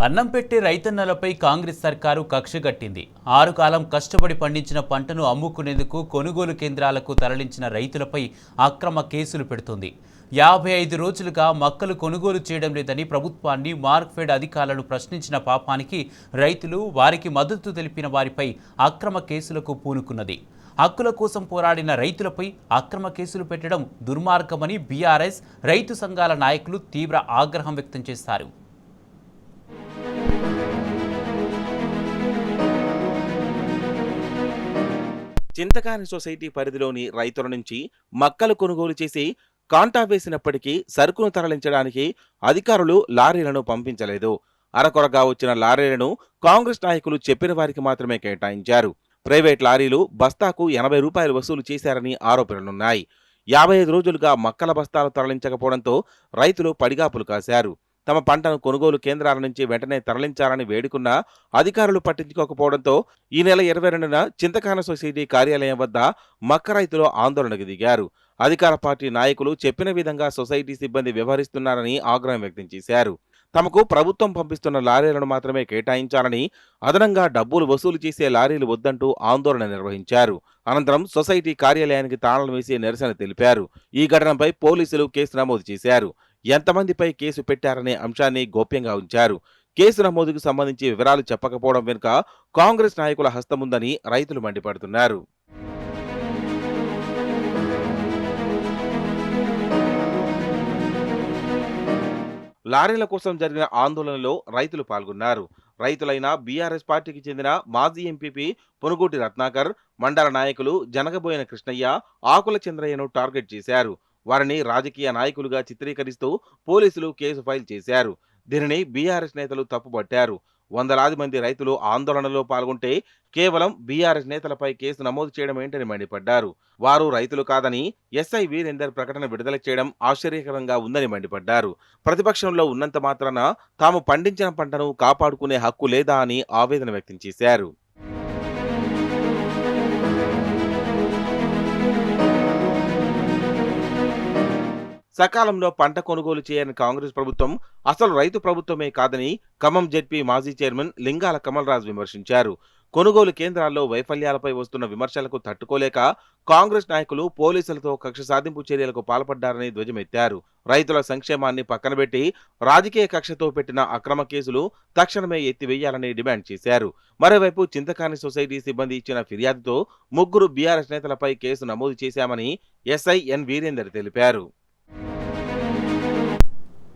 అన్నం పెట్టి రైతన్నలపై కాంగ్రెస్ సర్కారు కక్షగట్టింది. 6 కాలం కష్టపడి పండించిన పంటను అమ్ముకునేందుకు కొనుగోలు కేంద్రాలకు తరలించిన రైతులపై అక్రమ కేసులు పెడుతోంది. 55 రోజులుగా మక్కలు కొనుగోలు చేయడం లేదని ప్రభుత్వాన్ని మార్క్ఫెడ్ అధికారులను ప్రశ్నించిన పాపానికి రైతులు, వారికి మద్దతు తెలిపిన వారిపై అక్రమ కేసులకు పూనుకున్నది. హక్కుల కోసం పోరాడిన రైతులపై అక్రమ కేసులు పెట్టడం దుర్మార్గమని బీఆర్ఎస్, రైతు సంఘాల నాయకులు తీవ్ర ఆగ్రహం వ్యక్తం చేశారు. చింతకాని సొసైటీ పరిధిలోని రైతుల నుంచి మక్కలు కొనుగోలు చేసి కాంటా వేసినప్పటికీ సరుకును తరలించడానికి అధికారులు లారీలను పంపించలేదు. అరకొరగా వచ్చిన లారీలను కాంగ్రెస్ నాయకులు చెప్పిన వారికి మాత్రమే కేటాయించారు. ప్రైవేట్ లారీలు బస్తాకు 80 రూపాయలు వసూలు చేశారని ఆరోపణలున్నాయి. 55 రోజులుగా మక్కల బస్తాలు తరలించకపోవడంతో రైతులు పడిగాపులు కాశారు. తమ పంటను కొనుగోలు కేంద్రాల నుంచి వెంటనే తరలించాలని వేడుకున్నా అధికారులు పట్టించుకోకపోవడంతో ఈ నెల 22న చింతకాన సొసైటీ కార్యాలయం వద్ద మక్క రైతులు ఆందోళనకు దిగారు. అధికార పార్టీ నాయకులు చెప్పిన విధంగా సొసైటీ సిబ్బంది వ్యవహరిస్తున్నారని ఆగ్రహం వ్యక్తం చేశారు. తమకు ప్రభుత్వం పంపిస్తున్న లారీలను మాత్రమే కేటాయించాలని, అదనంగా డబ్బులు వసూలు చేసే లారీలు వద్దంటూ ఆందోళన నిర్వహించారు. అనంతరం సొసైటీ కార్యాలయానికి తాళాలు వేసి నిరసన తెలిపారు. ఈ ఘటనపై పోలీసులు కేసు నమోదు చేశారు. ఎంతమందిపై కేసు పెట్టారనే అంశాన్ని గోప్యంగా ఉంచారు. కేసు నమోదుకు సంబంధించి వివరాలు చెప్పకపోవడం వెనుక కాంగ్రెస్ నాయకుల హస్తముందని రైతులు మండిపడుతున్నారు. లారీల కోసం జరిగిన ఆందోళనలో రైతులు పాల్గొన్నారు. రైతులైన బీఆర్ఎస్ పార్టీకి చెందిన మాజీ ఎంపీపీ పొనుగోటి రత్నాకర్, మండల నాయకులు జనగబోయిన కృష్ణయ్య, ఆకుల చంద్రయ్యను టార్గెట్ చేశారు. వారిని రాజకీయ నాయకులుగా చిత్రీకరిస్తూ పోలీసులు కేసు ఫైల్ చేశారు. దీనిని బీఆర్ఎస్ నేతలు తప్పుపట్టారు. వందలాది మంది రైతులు ఆందోళనలో పాల్గొంటే కేవలం బీఆర్ఎస్ నేతలపై కేసు నమోదు చేయడం ఏంటని మండిపడ్డారు. వారు రైతులు కాదని ఎస్ఐ వీరేందర్ ప్రకటన విడుదల చేయడం ఆశ్చర్యకరంగా ఉందని మండిపడ్డారు. ప్రతిపక్షంలో ఉన్నంత మాత్రాన తాము పండించిన పంటను కాపాడుకునే హక్కు లేదా అని ఆవేదన వ్యక్తం చేశారు. సకాలంలో పంట కొనుగోలు చేయని కాంగ్రెస్ ప్రభుత్వం అసలు రైతు ప్రభుత్వమే కాదని ఖమ్మం జెడ్పీ మాజీ చైర్మన్ లింగాల కమల్రాజ్ విమర్శించారు. కొనుగోలు కేంద్రాల్లో వైఫల్యాలపై వస్తున్న విమర్శలకు తట్టుకోలేక కాంగ్రెస్ నాయకులు పోలీసులతో కక్ష సాధింపు చర్యలకు పాల్పడ్డారని ధ్వజమెత్తారు. రైతుల సంక్షేమాన్ని పక్కనబెట్టి రాజకీయ కక్షతో పెట్టిన అక్రమ కేసులు తక్షణమే ఎత్తివేయాలని డిమాండ్ చేశారు. మరోవైపు చింతకాని సొసైటీ సిబ్బంది ఇచ్చిన ఫిర్యాదుతో 3 బీఆర్ఎస్ నేతలపై కేసు నమోదు చేశామని ఎస్ఐ ఎన్ వీరేందర్ తెలిపారు.